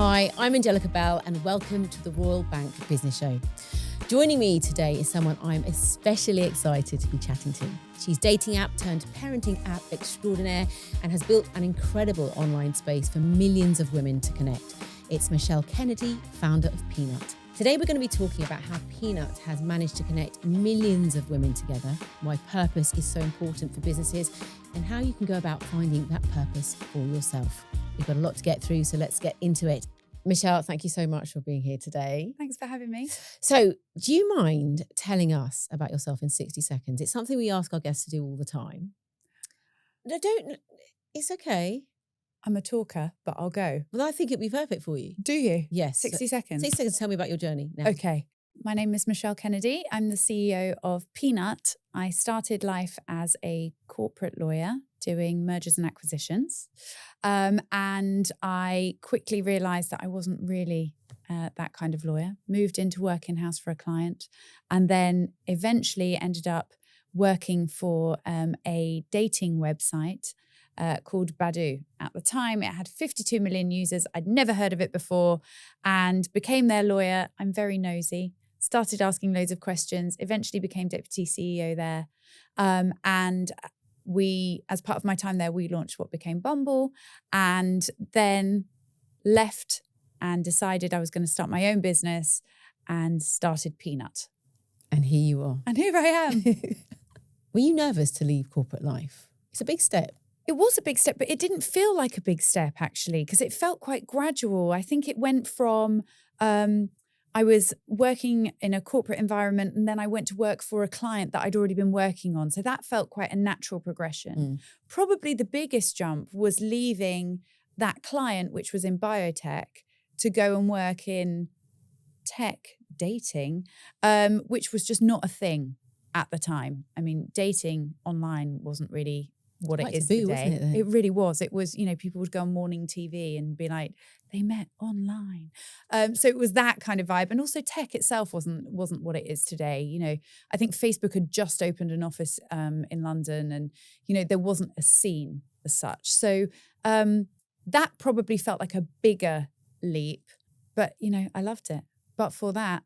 Hi, I'm Angelica Bell and welcome to the Royal Bank Business Show. Joining me today is someone I'm especially excited to be chatting to. She's dating app turned parenting app extraordinaire and has built an incredible online space for millions of women to connect. It's Michelle Kennedy, founder of Peanut. Today we're going to be talking about how Peanut has managed to connect millions of women together, why purpose is so important for businesses, and how you can go about finding that purpose for yourself. We've got a lot to get through, so let's get into it. Michelle, thank you so much for being here today. Thanks for having me. So, do you mind telling us about yourself in 60 seconds? It's something we ask our guests to do all the time. No, don't, it's okay. I'm a talker, but I'll go. Well, I think it'd be perfect for you. Do you? Yes. 60 seconds. 60 seconds, tell me about your journey now. Okay. My name is Michelle Kennedy. I'm the CEO of Peanut. I started life as a corporate lawyer doing mergers and acquisitions. And I quickly realized that I wasn't really that kind of lawyer. Moved into work in-house for a client and then eventually ended up working for a dating website called Badoo. At the time, it had 52 million users. I'd never heard of it before and became their lawyer. I'm very nosy. Started asking loads of questions, eventually became deputy CEO there. And we, as part of my time there, we launched what became Bumble and then left and decided I was going to start my own business and started Peanut. And here you are. And here I am. Were you nervous to leave corporate life? It's a big step. It was a big step, but it didn't feel like a big step, actually, because it felt quite gradual. I think it went from I was working in a corporate environment and then I went to work for a client that I'd already been working on. So that felt quite a natural progression. Probably the biggest jump was leaving that client, which was in biotech, to go and work in tech dating, which was just not a thing at the time. I mean, dating online wasn't really what it is taboo, today. wasn't it, It really was. It was, people would go on morning TV and be like, they met online. So it was that kind of vibe. And also tech itself wasn't what it is today. I think Facebook had just opened an office in London and, there wasn't a scene as such. So that probably felt like a bigger leap, but, I loved it. But for that,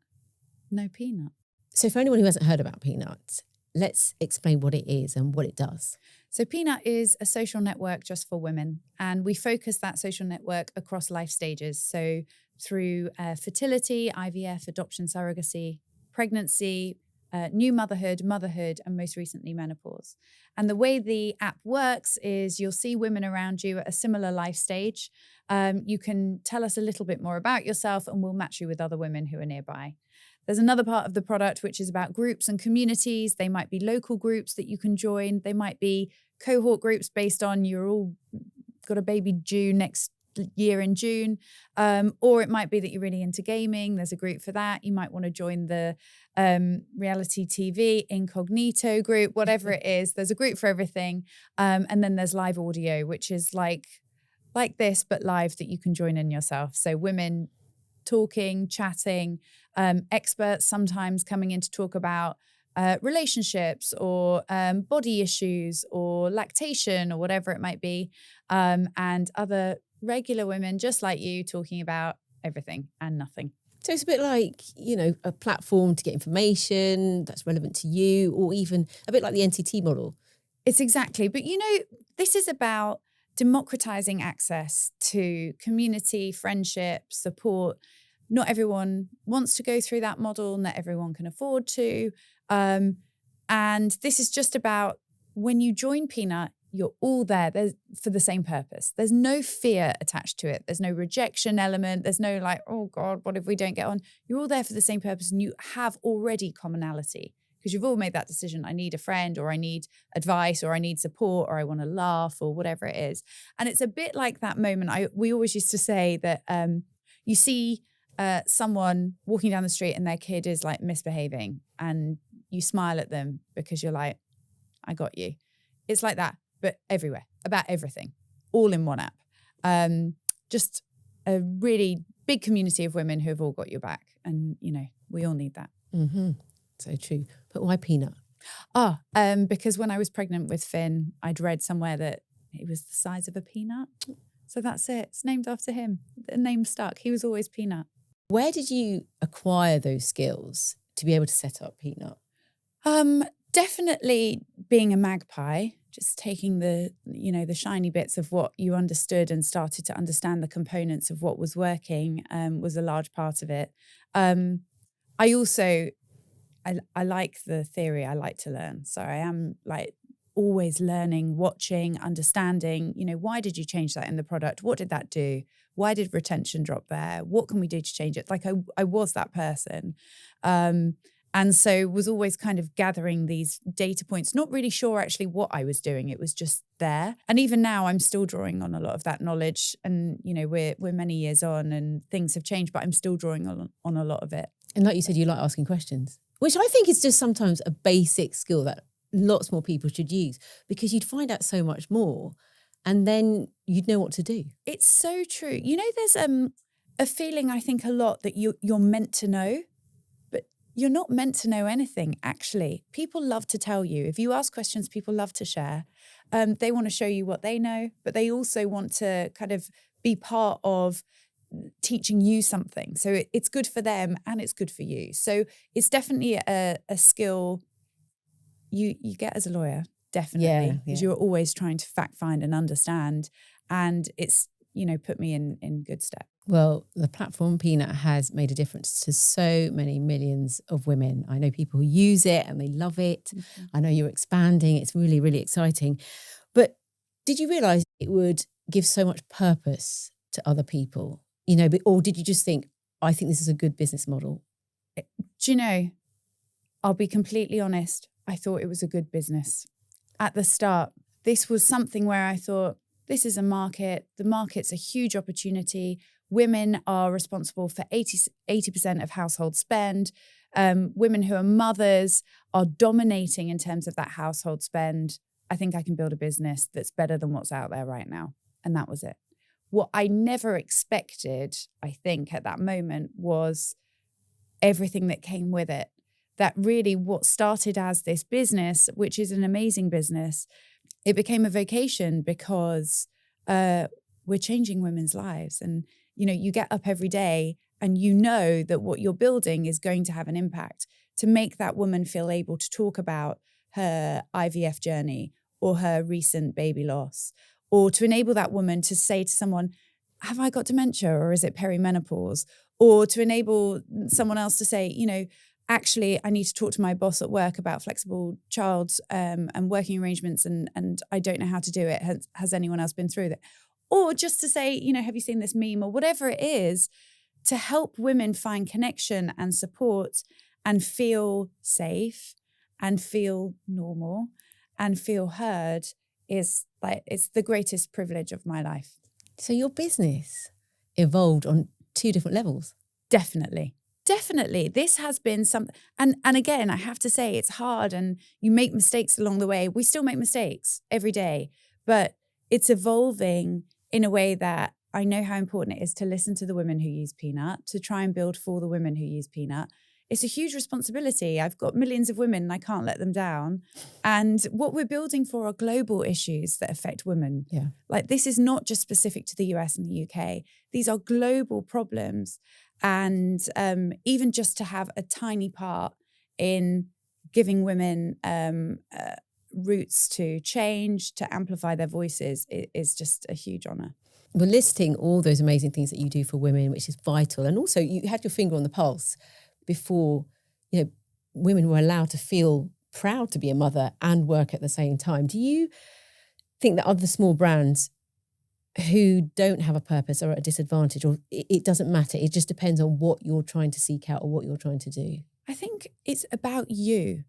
no Peanut. So for anyone who hasn't heard about Peanut, let's explain what it is and what it does. So Peanut is a social network just for women, and we focus that social network across life stages. So through fertility, IVF, adoption, surrogacy, pregnancy, new motherhood, and most recently menopause. And the way the app works is you'll see women around you at a similar life stage. You can tell us a little bit more about yourself and we'll match you with other women who are nearby. There's another part of the product which is about groups and communities. They might be local groups that you can join. They might be cohort groups based on you're all got a baby due next year in June. Or it might be that you're really into gaming. There's a group for that. You might want to join the reality TV incognito group, whatever it is. There's a group for everything. And then there's live audio, which is like this, but live that you can join in yourself. So women talking, chatting, experts sometimes coming in to talk about relationships or body issues or lactation or whatever it might be, and other regular women just like you talking about everything and nothing. So it's a bit like, a platform to get information that's relevant to you, or even a bit like the NCT model. It's exactly. But, this is about democratizing access to community, friendship, support. Not everyone wants to go through that model. Not everyone can afford to. And this is just about when you join Peanut, you're all there for the same purpose. There's no fear attached to it. There's no rejection element. There's no like, oh God, what if we don't get on? You're all there for the same purpose and you have already commonality because you've all made that decision. I need a friend or I need advice or I need support or I want to laugh or whatever it is. And it's a bit like that moment. We always used to say that you see someone walking down the street and their kid is like misbehaving and you smile at them because you're like, I got you. It's like that, but everywhere, about everything, all in one app. Just a really big community of women who have all got your back. And, we all need that. Mm-hmm. So true. But why Peanut? Because when I was pregnant with Finn, I'd read somewhere that it was the size of a peanut. So that's it. It's named after him. The name stuck. He was always Peanut. Where did you acquire those skills to be able to set up Peanut? Definitely being a magpie, just taking the shiny bits of what you understood and started to understand the components of what was working was a large part of it. I also, I like the theory. I like to learn. So I am like always learning, watching, understanding, why did you change that in the product? What did that do? Why did retention drop there? What can we do to change it? Like I was that person. And so was always kind of gathering these data points, not really sure actually what I was doing. It was just there. And even now I'm still drawing on a lot of that knowledge. And, we're many years on and things have changed, but I'm still drawing on a lot of it. And like you said, you like asking questions, which I think is just sometimes a basic skill that lots more people should use, because you'd find out so much more and then you'd know what to do. It's so true. There's a feeling, I think, a lot that you're meant to know. You're not meant to know anything, actually. People love to tell you. If you ask questions, people love to share. They want to show you what they know, but they also want to kind of be part of teaching you something. So it's good for them and it's good for you. So it's definitely a skill you get as a lawyer, definitely, because you're always trying to fact find and understand. And it's, put me in good stead. Well, the platform Peanut has made a difference to so many millions of women. I know people who use it and they love it. Mm-hmm. I know you're expanding. It's really, really exciting. But did you realise it would give so much purpose to other people? Or did you just think, I think this is a good business model? Do you know, I'll be completely honest. I thought it was a good business. At the start, this was something where I thought, this is a market. The market's a huge opportunity. Women are responsible for 80% of household spend. Women who are mothers are dominating in terms of that household spend. I think I can build a business that's better than what's out there right now. And that was it. What I never expected, I think, at that moment was everything that came with it. That really what started as this business, which is an amazing business, it became a vocation because we're changing women's lives. And, you get up every day and that what you're building is going to have an impact to make that woman feel able to talk about her IVF journey or her recent baby loss, or to enable that woman to say to someone, have I got dementia or is it perimenopause? Or to enable someone else to say, actually, I need to talk to my boss at work about flexible child and working arrangements and I don't know how to do it. Has anyone else been through that? Or just to say, have you seen this meme or whatever it is, to help women find connection and support and feel safe and feel normal and feel heard is like, it's the greatest privilege of my life. So your business evolved on two different levels. Definitely. This has been something, and again, I have to say it's hard and you make mistakes along the way. We still make mistakes every day, but it's evolving in a way that I know how important it is to listen to the women who use Peanut, to try and build for the women who use Peanut. It's a huge responsibility. I've got millions of women and I can't let them down. And what we're building for are global issues that affect women. Yeah. Like this is not just specific to the US and the UK. These are global problems. And even just to have a tiny part in giving women routes to change, to amplify their voices is just a huge honour. We're listing all those amazing things that you do for women, which is vital. And also you had your finger on the pulse before, women were allowed to feel proud to be a mother and work at the same time. Do you think that other small brands who don't have a purpose are at a disadvantage, or it doesn't matter? It just depends on what you're trying to seek out or what you're trying to do. I think it's about you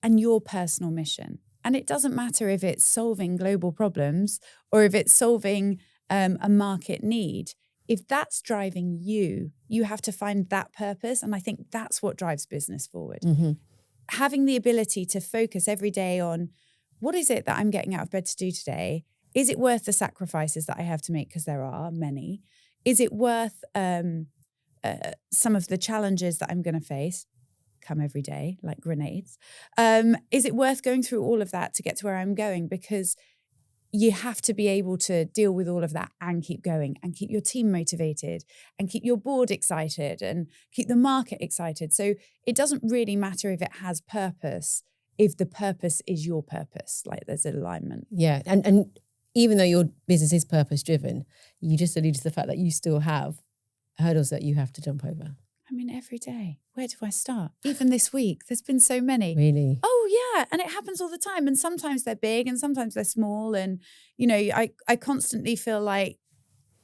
and your personal mission. And it doesn't matter if it's solving global problems or if it's solving a market need. If that's driving you, you have to find that purpose. And I think that's what drives business forward. Mm-hmm. Having the ability to focus every day on what is it that I'm getting out of bed to do today? Is it worth the sacrifices that I have to make? Because there are many. Is it worth some of the challenges that I'm going to face? Come every day, like grenades. Is it worth going through all of that to get to where I'm going? Because, you have to be able to deal with all of that and keep going and keep your team motivated and keep your board excited and keep the market excited. So it doesn't really matter if it has purpose, if the purpose is your purpose, like there's an alignment. Yeah. And even though your business is purpose driven, you just alluded to the fact that you still have hurdles that you have to jump over. I mean, every day. Where do I start? Even this week, there's been so many. Really? Oh, yeah. And it happens all the time. And sometimes they're big and sometimes they're small. And, you know, I constantly feel like,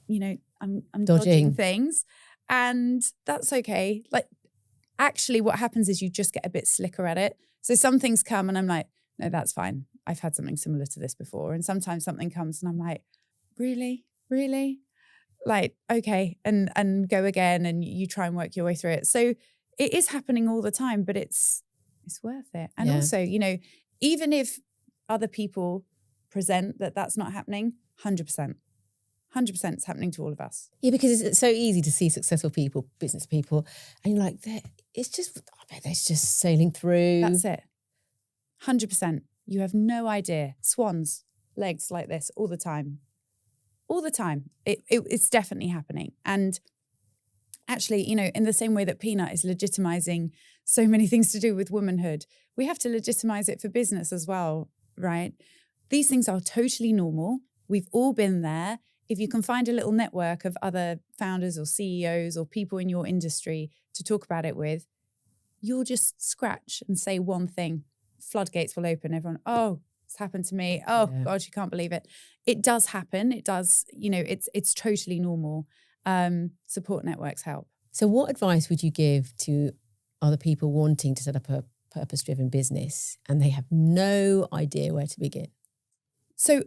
you know, I'm dodging things. And that's okay. Like, actually, what happens is you just get a bit slicker at it. So some things come and I'm like, no, that's fine. I've had something similar to this before. And sometimes something comes and I'm like, really? Really? Like, okay, and go again, and you try and work your way through it. So it is happening all the time, but it's worth it. And also, you know, even if other people present that that's not happening, 100% it's happening to all of us. Yeah, because it's so easy to see successful people, business people, and you're like, it's just, I bet they're just sailing through. That's it. 100%. You have no idea. Swans, legs like this all the time. All the time. It's definitely happening. And actually, you know, in the same way that Peanut is legitimizing so many things to do with womanhood, we have to legitimize it for business as well, right? These things are totally normal. We've all been there. If you can find a little network of other founders or CEOs or people in your industry to talk about it with, you'll just scratch and say one thing. Floodgates will open. Everyone, oh, it's happened to me. Oh, yeah. God, you can't believe it. It does happen. It does, you know, it's totally normal. Support networks help. So what advice would you give to other people wanting to set up a purpose-driven business and they have no idea where to begin? So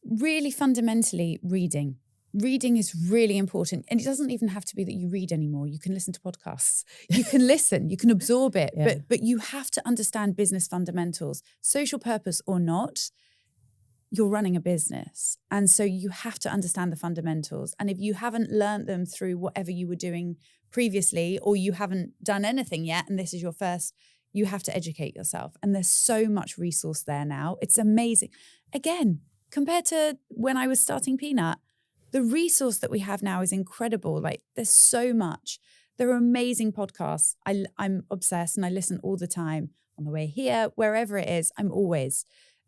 really fundamentally, reading. Reading is really important. And it doesn't even have to be that you read anymore. You can listen to podcasts. You can listen, you can absorb it, but you have to understand business fundamentals. Social purpose or not, you're running a business. And so you have to understand the fundamentals. And if you haven't learned them through whatever you were doing previously, or you haven't done anything yet, and this is your first, you have to educate yourself. And there's so much resource there now. It's amazing. Again, compared to when I was starting Peanut, the resource that we have now is incredible. Like, there's so much. There are amazing podcasts. I'm obsessed and I listen all the time on the way here, wherever it is.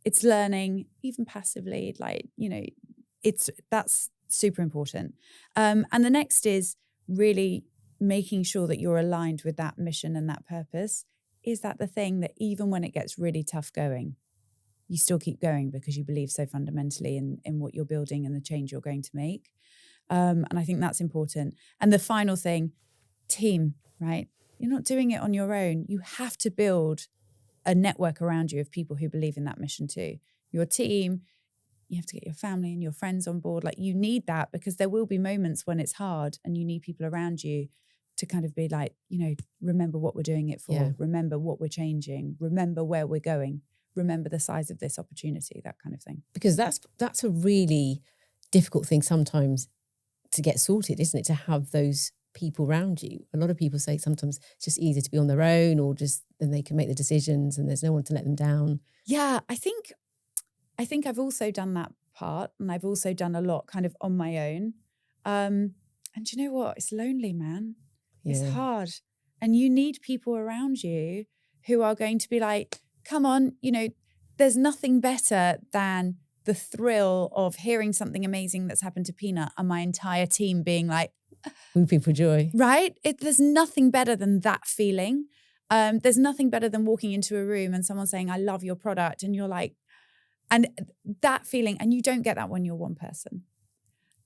It's learning, even passively, like, you know, that's super important. And the next is really making sure that you're aligned with that mission and that purpose. Is that the thing that even when it gets really tough going, you still keep going because you believe so fundamentally in what you're building and the change you're going to make. And I think that's important. And the final thing, team, right? You're not doing it on your own. You have to build a network around you of people who believe in that mission too. Your team, you have to get your family and your friends on board. Like, you need that because there will be moments when it's hard and you need people around you to kind of be like, you know, remember what we're doing it for, remember what we're changing, remember where we're going. Remember the size of this opportunity, that kind of thing. Because that's a really difficult thing sometimes to get sorted, isn't it? To have those people around you. A lot of people say sometimes it's just easier to be on their own, or just then they can make the decisions and there's no one to let them down. Yeah, I think I've also done that part, and I've also done a lot kind of on my own. And you know what? It's lonely, man. Yeah. It's hard. And you need people around you who are going to be like, come on, you know, there's nothing better than the thrill of hearing something amazing that's happened to Peanut and my entire team being like, whooping for joy. Right? There's nothing better than that feeling. There's nothing better than walking into a room and someone saying, I love your product. And you're like, and that feeling, and you don't get that when you're one person.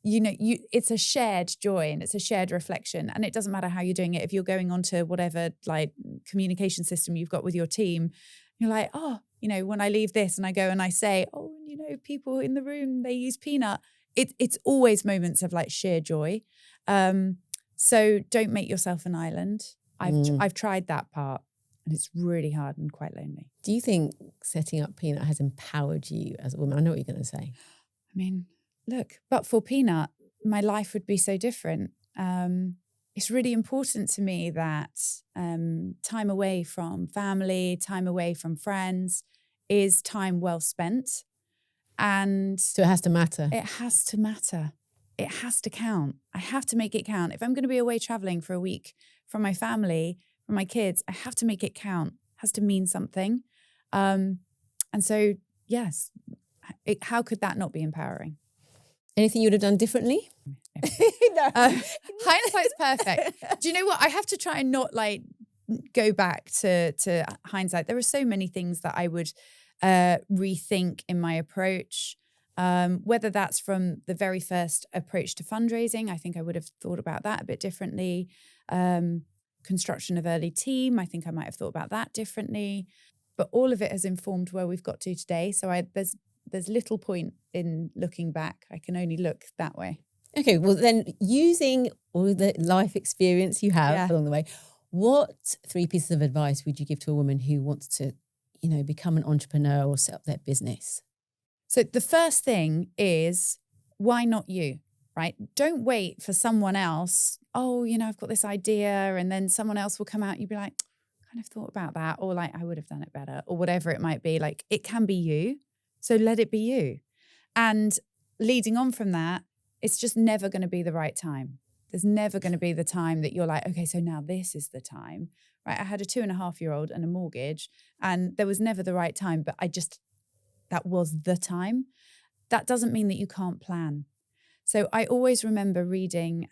You know, it's a shared joy and it's a shared reflection. And it doesn't matter how you're doing it. If you're going onto whatever like communication system you've got with your team, you're like, oh, you know, when I leave this and I go and I say, oh, you know, people in the room, they use Peanut. It's always moments of like sheer joy. So don't make yourself an island. I've tried that part and it's really hard and quite lonely. Do you think setting up Peanut has empowered you as a woman? I know what you're going to say. I mean, look, but for Peanut, my life would be so different. It's really important to me that time away from family, time away from friends is time well spent. And So it has to matter. it has to matter. It has to count. I have to make it count. If I'm going to be away traveling for a week from my family, from my kids, I have to make it count. It has to mean something. And so, yes, how could that not be empowering? Anything you would have done differently? No. Hindsight's perfect. Do you know what? I have to try and not like go back to hindsight. There are so many things that I would rethink in my approach. Whether that's from the very first approach to fundraising, I think I would have thought about that a bit differently. Construction of early team, I think I might have thought about that differently. But all of it has informed where we've got to today. So there's little point in looking back. I can only look that way. Okay, well then, using all the life experience you have along the way, what 3 pieces of advice would you give to a woman who wants to, become an entrepreneur or set up their business? So the first thing is, why not you, right? Don't wait for someone else. Oh, I've got this idea, and then someone else will come out and you'll be like, kind of thought about that, or like, I would have done it better, or whatever it might be. Like, it can be you. So let it be you. And leading on from that, it's just never going to be the right time. There's never going to be the time that you're like, okay, so now this is the time, right? I had a 2.5-year-old and a mortgage, and there was never the right time, but that was the time. That doesn't mean that you can't plan. So I always remember reading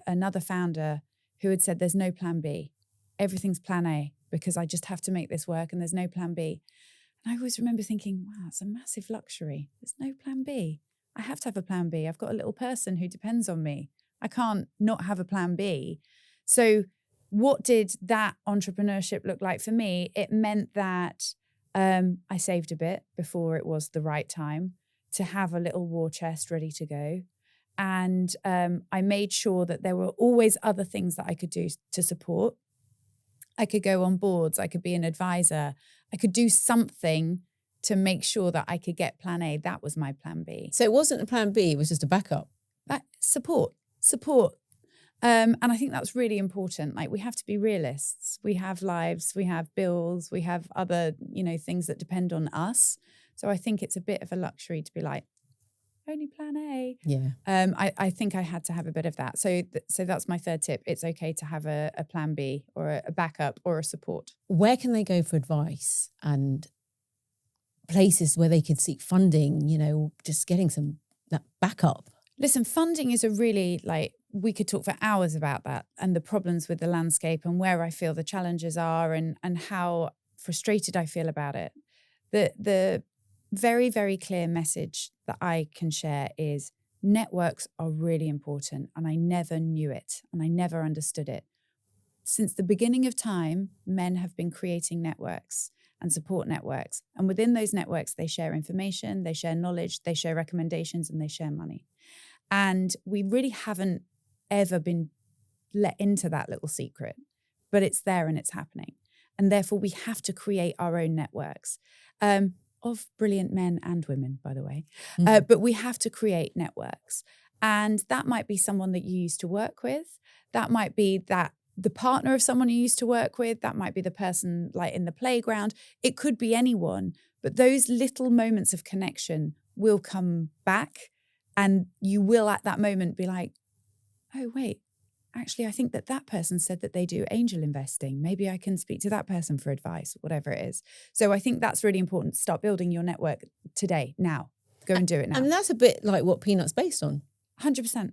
another founder who had said, there's no plan B. Everything's plan A, because I just have to make this work and there's no plan B. And I always remember thinking, wow, it's a massive luxury. There's no plan B. I have to have a plan B. I've got a little person who depends on me. I can't not have a plan B. So what did that entrepreneurship look like for me? It meant that I saved a bit before it was the right time to have a little war chest ready to go. And I made sure that there were always other things that I could do to support. I could go on boards. I could be an advisor. I could do something to make sure that I could get plan A. That was my plan B. So it wasn't a plan B, it was just a backup. Support. And I think that's really important. Like, we have to be realists. We have lives, we have bills, we have other, things that depend on us. So I think it's a bit of a luxury to be like, only plan A. Yeah. I think I had to have a bit of that. So that's my third tip. It's okay to have a plan B or a backup or a support. Where can they go for advice and places where they could seek funding, just getting that backup? Listen, funding is a really, we could talk for hours about that and the problems with the landscape and where I feel the challenges are and how frustrated I feel about it. The very, very clear message that I can share is networks are really important, and I never knew it and I never understood it. Since the beginning of time, men have been creating networks and support networks. And within those networks, they share information, they share knowledge, they share recommendations, and they share money. And we really haven't ever been let into that little secret, but it's there and it's happening. And therefore, we have to create our own networks of brilliant men and women, by the way. But we have to create networks. And that might be someone that you used to work with. That might be the partner of someone you used to work with. That might be the person like in the playground. It could be anyone. But those little moments of connection will come back. And you will at that moment be like, oh, wait, actually, I think that person said that they do angel investing. Maybe I can speak to that person for advice, whatever it is. So I think that's really important. Start building your network today, now. Go and do it now. And that's a bit like what Peanut's based on. 100%.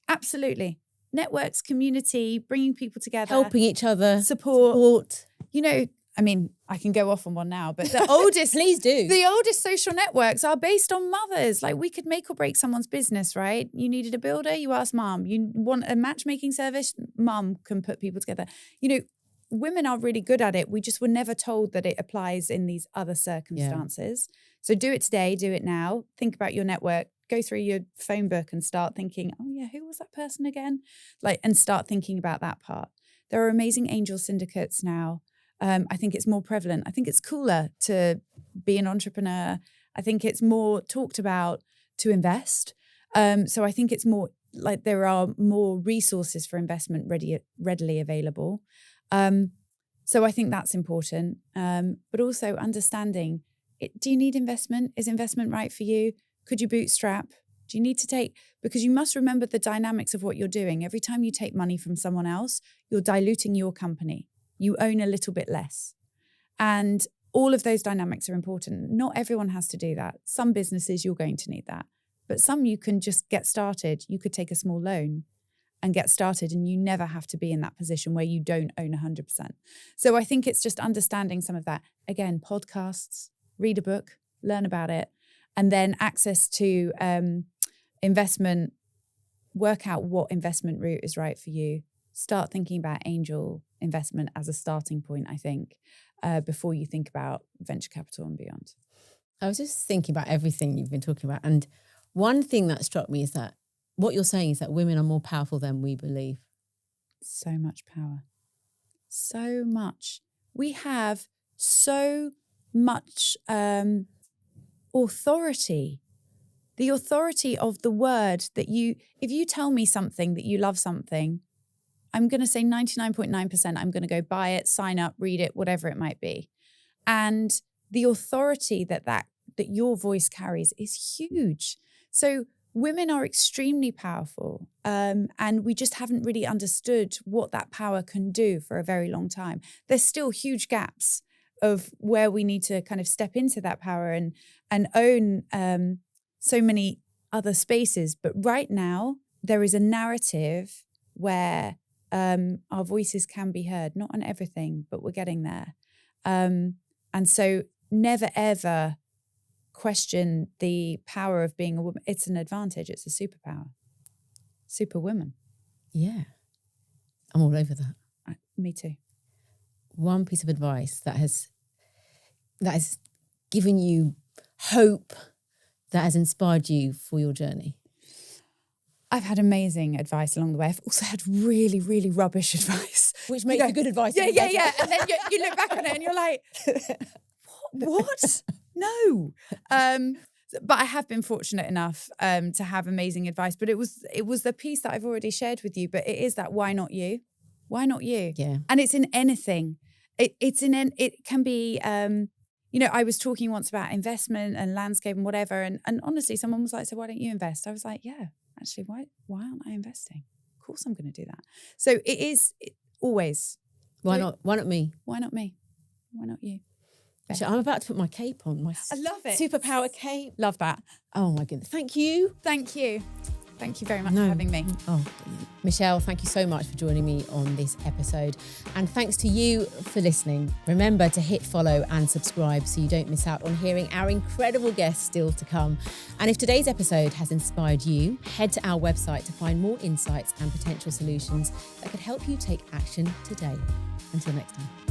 Absolutely. Networks, community, bringing people together. Helping each other. Support. I can go off on one now, but the oldest, please do. The oldest social networks are based on mothers. Like, we could make or break someone's business, right? You needed a builder, you asked mum. You want a matchmaking service, mum can put people together. Women are really good at it. We just were never told that it applies in these other circumstances. Yeah. So do it today, do it now. Think about your network. Go through your phone book and start thinking, oh yeah, who was that person again? And start thinking about that part. There are amazing angel syndicates now. I think it's more prevalent. I think it's cooler to be an entrepreneur. I think it's more talked about to invest. So I think it's more like there are more resources for investment readily available. So I think that's important. But also understanding Do you need investment? Is investment right for you? Could you bootstrap? Do you need to take, because you must remember the dynamics of what you're doing. Every time you take money from someone else, you're diluting your company. You own a little bit less. And all of those dynamics are important. Not everyone has to do that. Some businesses, you're going to need that. But some you can just get started. You could take a small loan and get started, and you never have to be in that position where you don't own 100%. So I think it's just understanding some of that. Again, podcasts, read a book, learn about it, and then access to investment, work out what investment route is right for you. Start thinking about angel investment as a starting point, I think, before you think about venture capital and beyond. I was just thinking about everything you've been talking about. And one thing that struck me is that what you're saying is that women are more powerful than we believe. So much power. So much. We have so much authority. The authority of the word that if you tell me something, that you love something, I'm going to say 99.9%, I'm going to go buy it, sign up, read it, whatever it might be. And the authority that your voice carries is huge. So women are extremely powerful, and we just haven't really understood what that power can do for a very long time. There's still huge gaps of where we need to kind of step into that power and own so many other spaces. But right now, there is a narrative where our voices can be heard, not on everything, but we're getting there. And so never, ever question the power of being a woman. It's an advantage. It's a superpower. Superwoman. Yeah. I'm all over that. Me too. One piece of advice that has given you hope, that has inspired you for your journey. I've had amazing advice along the way. I've also had really, really rubbish advice. Which makes the good advice. Yeah. And then you look back on it and you're like, what? No. But I have been fortunate enough to have amazing advice. But it was the piece that I've already shared with you. But it is that, why not you? Why not you? Yeah. And it's in anything. It can be, I was talking once about investment and landscape and whatever. And honestly, someone was like, so why don't you invest? I was like, yeah, actually, why aren't I investing? Of course I'm going to do that. So always. Why not me? Why not me? Why not you? Actually, I'm about to put my cape on. I love it. Superpower cape. Love that. Oh my goodness. Thank you. Thank you. Thank you very much for having me. Oh, Michelle, thank you so much for joining me on this episode. And thanks to you for listening. Remember to hit follow and subscribe so you don't miss out on hearing our incredible guests still to come. And if today's episode has inspired you, head to our website to find more insights and potential solutions that could help you take action today. Until next time.